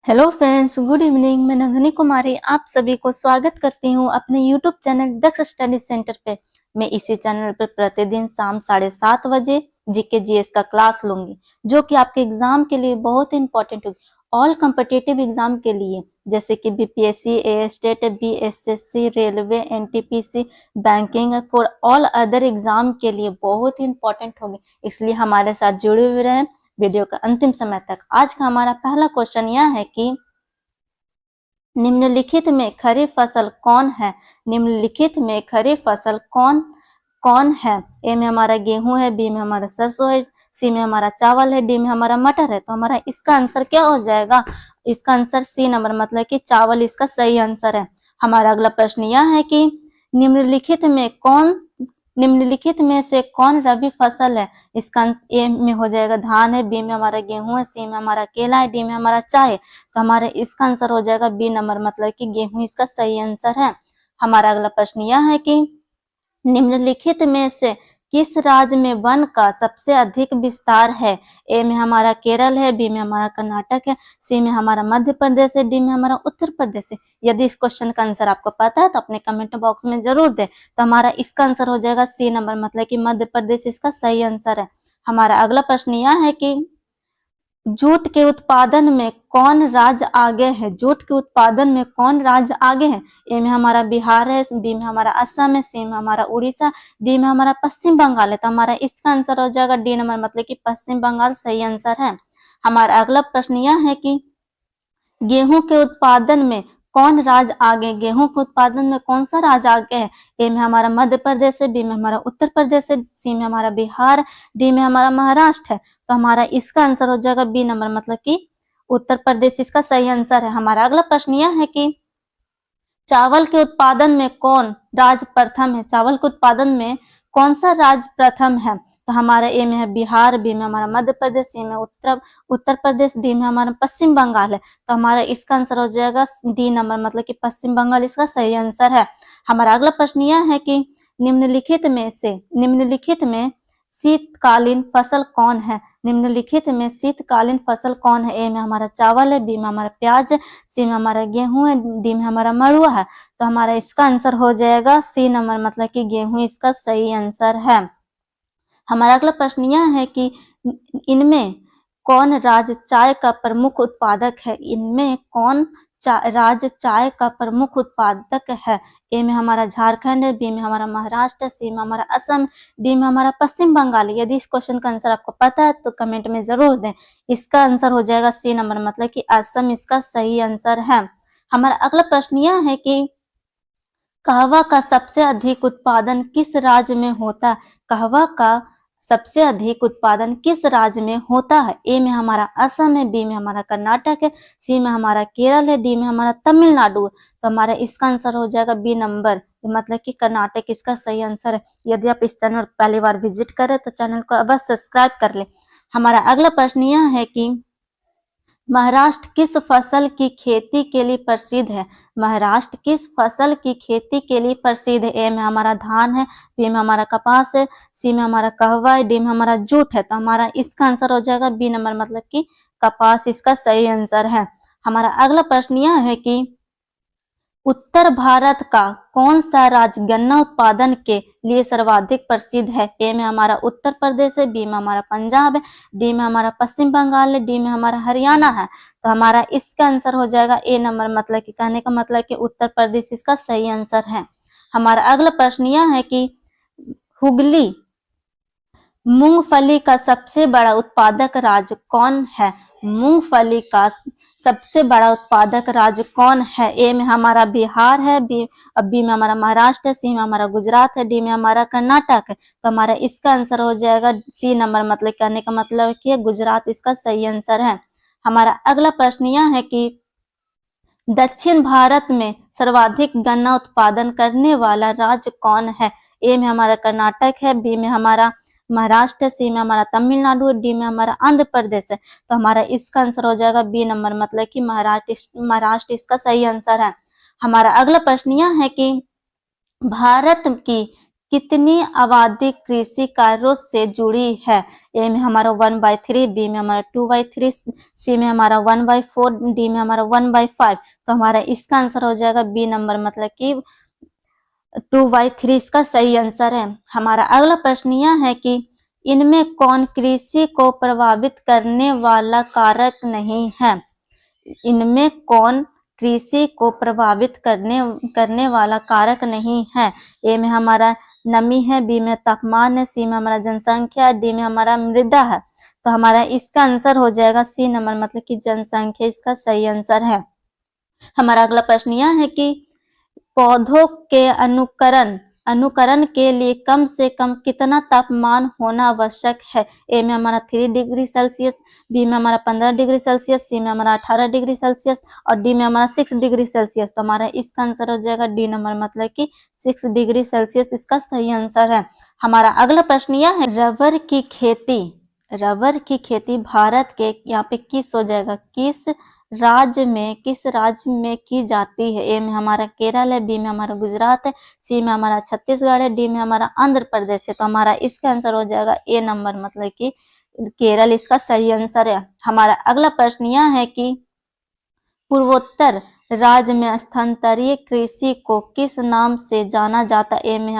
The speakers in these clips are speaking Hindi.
Hello friends, good evening. मैं नंदनी कुमारी आप सभी को स्वागत करती हूँ अपने यूट्यूब चैनल दक्ष स्टडी सेंटर पे। मैं इसी चैनल पर प्रतिदिन शाम 7:30 बजे जीके जीएस का क्लास लूंगी, जो कि आपके एग्जाम के लिए बहुत इंपॉर्टेंट होगी। ऑल कम्पिटिटिव एग्जाम के लिए, जैसे कि BPSC, estate, BSSC, railway, NTPC, banking, for all other exam के लिए बहुत ही इंपॉर्टेंट होगी। इसलिए हमारे साथ जुड़े हुए रहें वीडियो का अंतिम समय तक। आज का हमारा पहला क्वेश्चन यह है कि निम्नलिखित में खरीफ फसल कौन है। निम्नलिखित में खरीफ फसल कौन कौन है। ए में हमारा गेहूं है, बी में हमारा सरसों है, सी में हमारा चावल है, डी में हमारा मटर है। तो हमारा इसका आंसर क्या हो जाएगा? इसका आंसर सी नंबर, मतलब कि चावल इसका सही आंसर है। हमारा अगला प्रश्न यह है कि निम्नलिखित में कौन निम्नलिखित में से कौन रबी फसल है। इसका ए में हो जाएगा धान है, बी में हमारा गेहूं है, सी में हमारा केला है, डी में हमारा चाय है। तो हमारे इसका आंसर हो जाएगा बी नंबर, मतलब कि गेहूं इसका सही आंसर है। हमारा अगला प्रश्न यह है कि निम्नलिखित में से किस राज्य में वन का सबसे अधिक विस्तार है। ए में हमारा केरल है, बी में हमारा कर्नाटक है, सी में हमारा मध्य प्रदेश है, डी में हमारा उत्तर प्रदेश है। यदि इस क्वेश्चन का आंसर आपको पता है तो अपने कमेंट बॉक्स में जरूर दें। तो हमारा इसका आंसर हो जाएगा सी नंबर, मतलब कि मध्य प्रदेश इसका सही आंसर है। हमारा अगला प्रश्न यह है कि जूट के उत्पादन में कौन राज्य आगे है। जूट के उत्पादन में कौन राज्य आगे है। ए में हमारा बिहार है, बी में हमारा असम है, सी में हमारा उड़ीसा, डी में हमारा पश्चिम बंगाल है। तो हमारा इसका आंसर हो जाएगा डी नंबर, मतलब कि पश्चिम बंगाल सही आंसर है। हमारा अगला प्रश्न यह है कि गेहूं के उत्पादन में कौन राज्य आगे। गेहूं के उत्पादन में कौन सा राज्य आगे है। ए में हमारा मध्य प्रदेश है, बी में हमारा उत्तर प्रदेश है, सी में हमारा बिहार, डी में हमारा महाराष्ट्र है। तो हमारा इसका आंसर हो जाएगा बी नंबर, मतलब कि उत्तर प्रदेश इसका सही आंसर है। हमारा अगला प्रश्न यह है कि चावल के उत्पादन में कौन राज्य प्रथम है। चावल के उत्पादन में कौन सा राज्य प्रथम है। तो हमारा ए में है बिहार, बी में हमारा मध्य प्रदेश, सी में उत्तर प्रदेश, डी में हमारा पश्चिम बंगाल है। तो हमारा इसका आंसर हो जाएगा डी नंबर, मतलब कि पश्चिम बंगाल इसका सही आंसर है। हमारा अगला प्रश्न यह है कि निम्नलिखित में शीतकालीन फसल कौन है। निम्नलिखित में शीतकालीन फसल कौन है। ए में हमारा चावल है, बी में हमारा प्याज है, सी में हमारा गेहूं है, डी में हमारा मड़ुआ है। तो हमारा इसका आंसर हो जाएगा सी नंबर, मतलब कि गेहूं इसका सही आंसर है। हमारा अगला प्रश्न यह है कि इनमें कौन राज्य चाय का प्रमुख उत्पादक है। इनमें कौन राज्य चाय का प्रमुख उत्पादक है। ए में हमारा झारखंड है, बी में हमारा महाराष्ट्र, सी में हमारा असम, डी में हमारा पश्चिम बंगाल। यदि इस क्वेश्चन का आंसर आपको पता है तो कमेंट में जरूर दें। इसका आंसर हो जाएगा सी नंबर, मतलब कि असम इसका सही आंसर है। हमारा अगला प्रश्न यह है कि कहवा का सबसे अधिक उत्पादन किस राज्य में होता है। कहवा का सबसे अधिक उत्पादन किस राज्य में होता है। ए में हमारा असम है, बी में हमारा कर्नाटक है, सी में हमारा केरल है, डी में हमारा तमिलनाडु है। तो हमारा इसका आंसर हो जाएगा बी नंबर, मतलब कि कर्नाटक इसका सही आंसर है। यदि आप इस चैनल पहली बार विजिट करें तो चैनल को अवश्य सब्सक्राइब कर ले। हमारा अगला प्रश्न यह है कि महाराष्ट्र किस फसल की खेती के लिए प्रसिद्ध है। महाराष्ट्र किस फसल की खेती के लिए प्रसिद्ध है। ए में हमारा धान है, बी में हमारा कपास है, सी में हमारा कहवा है, डी में हमारा जूट है। तो हमारा इसका आंसर हो जाएगा बी नंबर, मतलब कि कपास इसका सही आंसर है। हमारा अगला प्रश्न यह है कि उत्तर भारत का कौन सा राज्य गन्ना उत्पादन के लिए सर्वाधिक प्रसिद्ध है। ए में हमारा उत्तर प्रदेश है, बी में हमारा पंजाब है, डी में हमारा पश्चिम बंगाल है, डी में हमारा हरियाणा है। तो हमारा इसका आंसर हो जाएगा ए नंबर, मतलब कि कहने का मतलब कि उत्तर प्रदेश इसका सही आंसर है। हमारा अगला प्रश्न यह है कि हुगली मूंगफली का सबसे बड़ा उत्पादक राज्य कौन है। मूंगफली का सबसे बड़ा उत्पादक राज्य कौन है। ए में हमारा बिहार है, बी में हमारा महाराष्ट्र है, सी में हमारा गुजरात है, डी में हमारा कर्नाटक है। तो हमारा इसका आंसर हो जाएगा सी नंबर, मतलब कहने का मतलब कि गुजरात इसका सही आंसर है। हमारा अगला प्रश्न यह है कि दक्षिण भारत में सर्वाधिक गन्ना उत्पादन करने वाला राज्य कौन है। ए में हमारा कर्नाटक है, बी में हमारा महाराष्ट्र, सी में हमारा तमिलनाडु, डी में हमारा आंध्र प्रदेश है। तो हमारा इसका आंसर हो जाएगा बी नंबर, मतलब कि महाराष्ट्र इसका सही आंसर है। हमारा अगला प्रश्न यह है कि भारत की कितनी आबादी कृषि कार्यों से जुड़ी है। ए में हमारा 1/3, बी में हमारा 2/3, सी में हमारा 1/4, डी में हमारा 1/5। तो हमारा इसका आंसर हो जाएगा बी नंबर, मतलब कि 2/3 इसका सही आंसर है। हमारा अगला प्रश्न यह है कि इनमें कौन कृषि को प्रभावित करने वाला कारक नहीं है। इनमें कौन कृषि को प्रभावित करने वाला कारक नहीं है। ए में हमारा नमी है, बी में तापमान है, सी में हमारा जनसंख्या, डी में हमारा मृदा है। तो हमारा इसका आंसर हो जाएगा सी नंबर, मतलब कि जनसंख्या इसका सही आंसर है। हमारा अगला प्रश्न यह है कि पौधों के अनुकरण के लिए कम से कम कितना तापमान होना आवश्यक है। ए में हमारा 3 डिग्री सेल्सियस, बी में हमारा 15 डिग्री सेल्सियस, सी में हमारा 18 डिग्री सेल्सियस और डी में हमारा 6 डिग्री सेल्सियस। तो हमारा इसका आंसर हो जाएगा डी नंबर, मतलब कि 6 डिग्री सेल्सियस इसका सही आंसर है। हमारा अगला प्रश्न यह है रबर की खेती भारत के यहाँ पे किस हो जाएगा, किस राज्य में की जाती है। ए में हमारा केरल है, बी में हमारा गुजरात है, सी में हमारा छत्तीसगढ़ है, डी में हमारा आंध्र प्रदेश है। तो हमारा इसका आंसर हो जाएगा ए नंबर, मतलब कि केरल इसका सही आंसर है। हमारा अगला प्रश्न यह है कि पूर्वोत्तर राज्य में स्थानांतरीय कृषि को किस नाम से जाना जाता है। ए में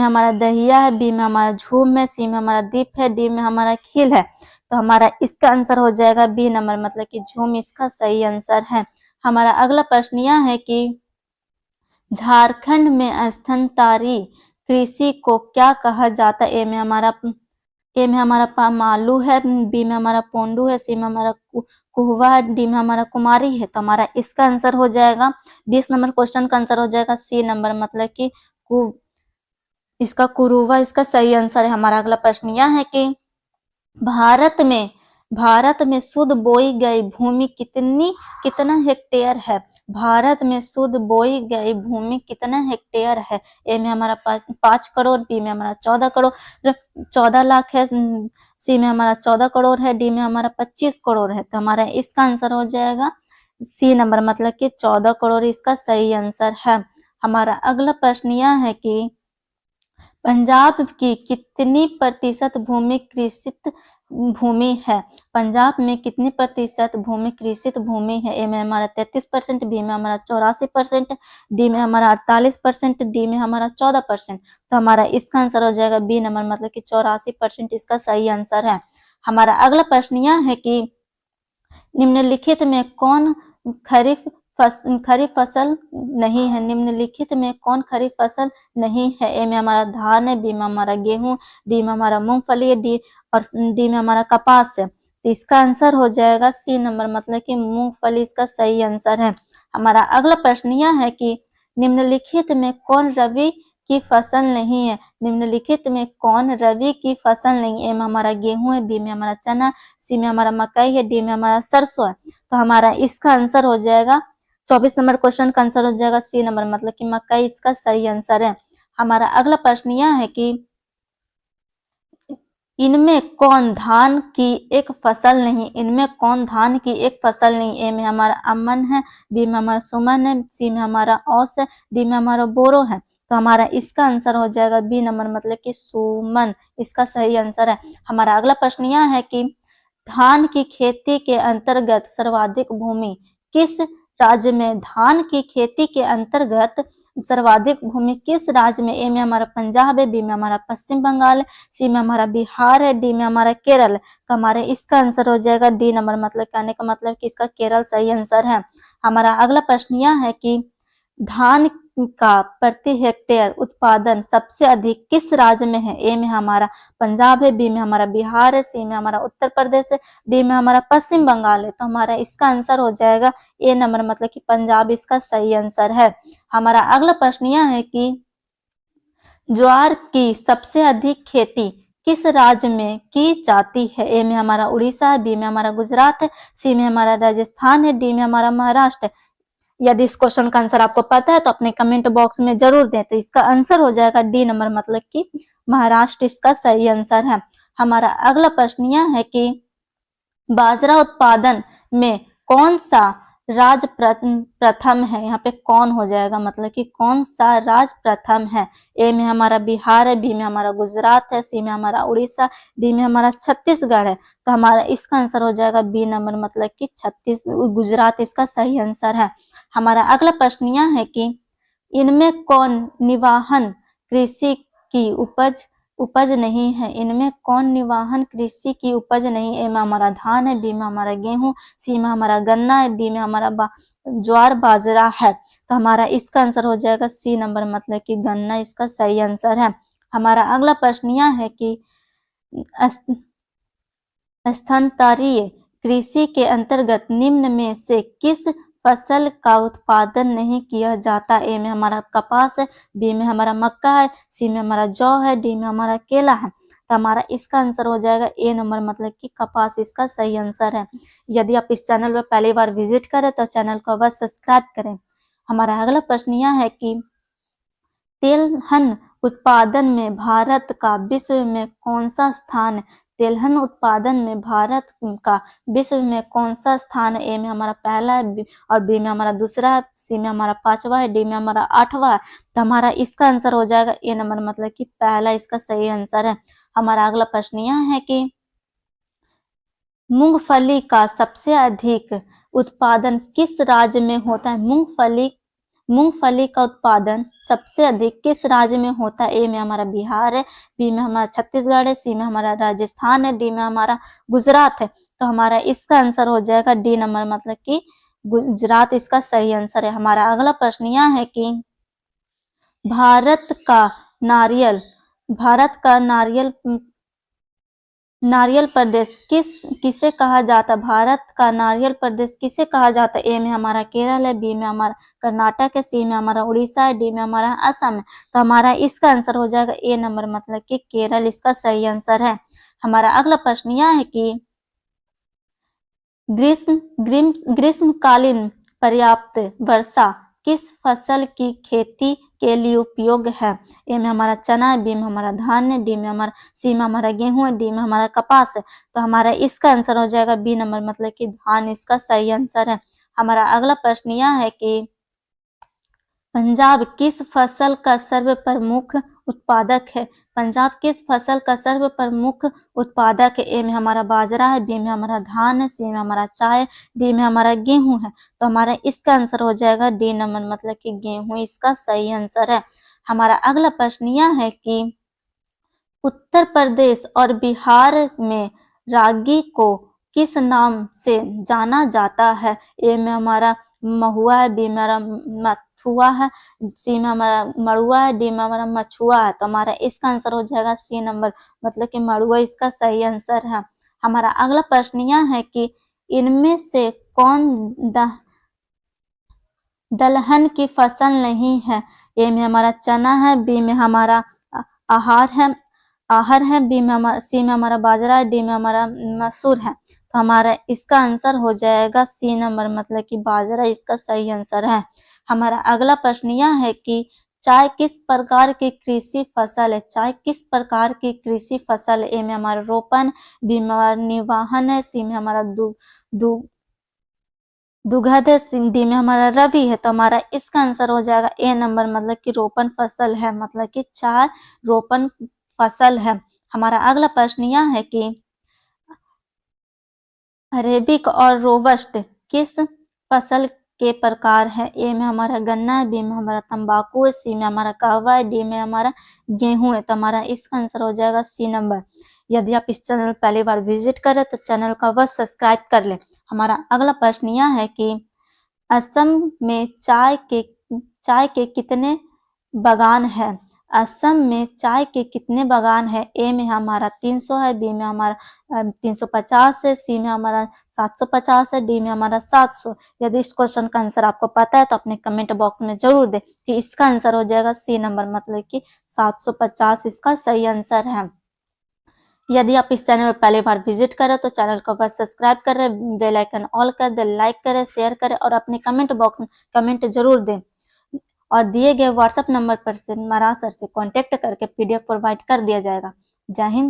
हमारा दहिया है, बी में हमारा झूम है, सी में हमारा दीप है, डी में हमारा खील है। तो हमारा इसका आंसर हो जाएगा बी नंबर, मतलब कि झूम इसका सही आंसर है। हमारा अगला प्रश्न यह है कि झारखंड में स्थानांतरीय कृषि को क्या कहा जाता है। ए में हमारा पामालू है, बी में हमारा पोंडू है, सी में हमारा कुहवा है, डी में हमारा कुमारी है। तो हमारा इसका आंसर हो जाएगा 20 नंबर क्वेश्चन का आंसर हो जाएगा सी नंबर, मतलब कि इसका कुरुवा इसका सही आंसर है। हमारा अगला प्रश्न यह है कि भारत में शुद्ध बोई गई भूमि कितना हेक्टेयर है। भारत में शुद्ध बोई गई भूमि कितना हेक्टेयर है। ए में हमारा 5 करोड़, बी में हमारा 14 करोड़ 14 लाख है, सी में हमारा 14 करोड़ है, डी में हमारा 25 करोड़ है। तो हमारा इसका आंसर हो जाएगा सी नंबर, मतलब कि 14 करोड़ इसका सही आंसर है। हमारा अगला प्रश्न यह है कि पंजाब की कितनी प्रतिशत भूमि कृषित भूमि है। पंजाब में कितनी प्रतिशत भूमि कृषित भूमि है। ए में हमारा 33%, बी में हमारा 84%, डी में हमारा 48%, डी में हमारा 14%। तो हमारा इसका आंसर हो जाएगा बी नंबर, मतलब कि 84% इसका सही आंसर है। हमारा अगला प्रश्न यह है कि निम्नलिखित में कौन खरीफ फसल नहीं है। निम्नलिखित में कौन खरीफ फसल नहीं है। ए में हमारा धान है, बी में हमारा गेहूं, डी में हमारा मूंगफली है, डी में हमारा कपास है। तो इसका आंसर हो जाएगा सी नंबर, मतलब कि मूंगफली इसका सही आंसर है। हमारा अगला प्रश्न यह है कि निम्नलिखित में कौन रबी की फसल नहीं है। निम्नलिखित में कौन रबी की फसल नहीं है। ए में हमारा गेहूं है, बी में हमारा चना, सी में हमारा मकई है, डी में हमारा सरसों है। तो हमारा इसका आंसर हो जाएगा 24 नंबर क्वेश्चन का आंसर हो जाएगा सी नंबर, मतलब कि मकई इसका सही आंसर है। हमारा अगला प्रश्न यह है कि इनमें कौन धान की एक फसल नहीं। इनमें कौन धान की एक फसल नहीं। ए में हमारा अमन है, बी में हमारा सुमन है, सी में हमारा औस है, डी में हमारा बोरो है। तो हमारा इसका आंसर हो जाएगा बी नंबर, मतलब कि सुमन इसका सही आंसर है। हमारा अगला प्रश्न यह है कि धान की खेती के अंतर्गत सर्वाधिक भूमि किस राज्य में। धान की खेती के अंतर्गत सर्वाधिक भूमि किस राज्य में। ए में हमारा पंजाब है, बी में हमारा पश्चिम बंगाल है, सी में हमारा बिहार है, डी में हमारा केरल है। तो हमारे इसका आंसर हो जाएगा डी नंबर, मतलब कहने का मतलब कि इसका केरल सही आंसर है। हमारा अगला प्रश्न यह है कि धान का प्रति हेक्टेयर उत्पादन सबसे अधिक किस राज्य में है। ए में हमारा पंजाब है, बी में हमारा बिहार है, सी में हमारा उत्तर प्रदेश है, डी में हमारा पश्चिम बंगाल है। तो हमारा इसका आंसर हो जाएगा ए नंबर, मतलब कि पंजाब इसका सही आंसर है। हमारा अगला प्रश्न यह है कि ज्वार की सबसे अधिक खेती किस राज्य में की जाती है। ए में हमारा उड़ीसा है, बी में हमारा गुजरात है, सी में हमारा राजस्थान है, डी में हमारा महाराष्ट्र है। यदि इस क्वेश्चन का आंसर आपको पता है तो अपने कमेंट बॉक्स में जरूर दें। तो इसका आंसर हो जाएगा डी नंबर, मतलब कि महाराष्ट्र इसका सही आंसर है। हमारा अगला प्रश्न यह है कि बाजरा उत्पादन में कौन सा राज प्रथम है, यहाँ पे कौन हो जाएगा, मतलब कि कौन सा राज प्रथम है। ए में हमारा बिहार है, बी में हमारा गुजरात है, सी में हमारा उड़ीसा, डी में हमारा छत्तीसगढ़ है। तो हमारा इसका आंसर हो जाएगा बी नंबर, मतलब कि गुजरात इसका सही आंसर है। हमारा अगला प्रश्न यह है कि इनमें कौन निवाहन कृषि की उपज नहीं है। इनमें कौन निवाहन कृषि की उपज नहीं। ए में हमारा धान है, बी में हमारा गेहूं, सी में हमारा गन्ना है, डी में हमारा ज्वार बाजरा है। तो हमारा इसका आंसर हो जाएगा सी नंबर, मतलब कि गन्ना इसका सही आंसर है। हमारा अगला प्रश्न यह है कि स्थानांतरीय कृषि के अंतर्गत निम्न में से किस फसल का उत्पादन नहीं किया जाता। ए में हमारा कपास है, बी में हमारा मक्का है, सी में हमारा जौ है, डी में हमारा केला है। तो हमारा इसका आंसर हो जाएगा ए नंबर, मतलब कि कपास इसका सही आंसर है। यदि आप इस चैनल पर पहली बार विजिट करें तो चैनल को अवश्य सब्सक्राइब करें। हमारा अगला प्रश्न यह है कि तेलहन उत्पादन में भारत का विश्व में कौन सा स्थान है। तेलहन उत्पादन में भारत का विश्व में कौन सा स्थान है। ए में हमारा पहला है और बी में हमारा दूसरा है, सी में हमारा पांचवा है, डी में हमारा आठवां है। तो हमारा इसका आंसर हो जाएगा ए नंबर, मतलब कि पहला इसका सही आंसर है। हमारा अगला प्रश्न यह है कि मूंगफली का सबसे अधिक उत्पादन किस राज्य में होता है। मूंगफली का उत्पादन सबसे अधिक किस राज्य में होता है। ए में हमारा बिहार है, बी में हमारा छत्तीसगढ़ है, सी में हमारा राजस्थान है, डी में हमारा गुजरात है। तो हमारा इसका आंसर हो जाएगा डी नंबर, मतलब कि गुजरात इसका सही आंसर है। हमारा अगला प्रश्न यह है कि भारत का नारियल प्रदेश किसे कहा जाता है। भारत का नारियल प्रदेश किसे कहा जाता है। ए में हमारा केरल है, बी में हमारा कर्नाटक है, सी में हमारा उड़ीसा है, डी में हमारा असम है। तो हमारा इसका आंसर हो जाएगा ए नंबर, मतलब कि केरल इसका सही आंसर है। हमारा अगला प्रश्न यह है कि ग्रीष्मकालीन पर्याप्त वर्षा किस फसल की खेती के लिए उपयोग है। ए में हमारा चना है, बी में हमारा धान है, सी में हमारा गेहूं है, डी में हमारा कपास है। तो हमारा इसका आंसर हो जाएगा बी नंबर, मतलब कि धान इसका सही आंसर है। हमारा अगला प्रश्न यह है कि पंजाब किस फसल का सर्वप्रमुख उत्पादक है। पंजाब किस फसल का सर्वप्रमुख उत्पादक है। ए में हमारा बाजरा है, बी में हमारा धान है, सी में हमारा चाय, डी में हमारा गेहूं है। तो हमारा इसका आंसर हो जाएगा डी नंबर, मतलब कि गेहूं इसका सही आंसर है। हमारा अगला प्रश्न यह है कि उत्तर प्रदेश और बिहार में रागी को किस नाम से जाना जाता है। ए में हमारा महुआ है, बी में हमारा मथुआ है, सी में हमारा मड़ुआ है, डी में हमारा मछुआ है। तो हमारा इसका आंसर हो जाएगा सी नंबर, मतलब कि मड़ुआ इसका सही आंसर है। हमारा अगला प्रश्न यह है कि इनमें से कौन दलहन की फसल नहीं है। ए में हमारा चना है, बी में हमारा आहर है, सी में हमारा बाजरा है, डी में हमारा मसूर है। तो हमारा इसका आंसर हो जाएगा सी नंबर, मतलब कि बाजरा इसका सही आंसर है। हमारा अगला प्रश्न यह है कि चाय किस प्रकार की कृषि फसल है। चाय किस प्रकार की कृषि फसल है। ए में हमारा रोपण, बी में हमारा निवाहन है, सी में हमारा दुग्ध है, डी में हमारा रवि है। तो हमारा इसका आंसर हो जाएगा ए नंबर, मतलब कि रोपण फसल है, मतलब कि चाय रोपण फसल है। हमारा अगला प्रश्न यह है कि अरेबिक और रोबस्ट किस फसल के प्रकार है। ए में हमारा गन्ना है, बी में हमारा तंबाकू है, सी में हमारा कहवा है, डी में हमारा गेहूं है। तो हमारा इसका आंसर हो जाएगा सी नंबर। यदि आप इस चैनल पहली बार विजिट करें तो चैनल को अवश्य सब्सक्राइब कर लें। हमारा अगला प्रश्न यह है कि असम में चाय के कितने बागान है। असम में चाय के कितने बागान है। ए में हमारा 300 है, बी में हमारा 350 है, सी में हमारा 750 है, डी में हमारा 700। यदि इस क्वेश्चन का आंसर आपको पता है तो अपने कमेंट बॉक्स में जरूर दें। तो इसका आंसर हो जाएगा सी नंबर, मतलब कि 750 इसका सही आंसर है। यदि आप इस चैनल पर पहली बार विजिट करें तो चैनल को बस सब्सक्राइब करें, बेल आइकन ऑल कर दें, लाइक करें, शेयर करें और अपने कमेंट बॉक्स में कमेंट जरूर दें। और दिए गए व्हाट्सएप नंबर पर से महाराज सर से कांटेक्ट करके पीडीएफ प्रोवाइड कर दिया जाएगा। जय हिंद।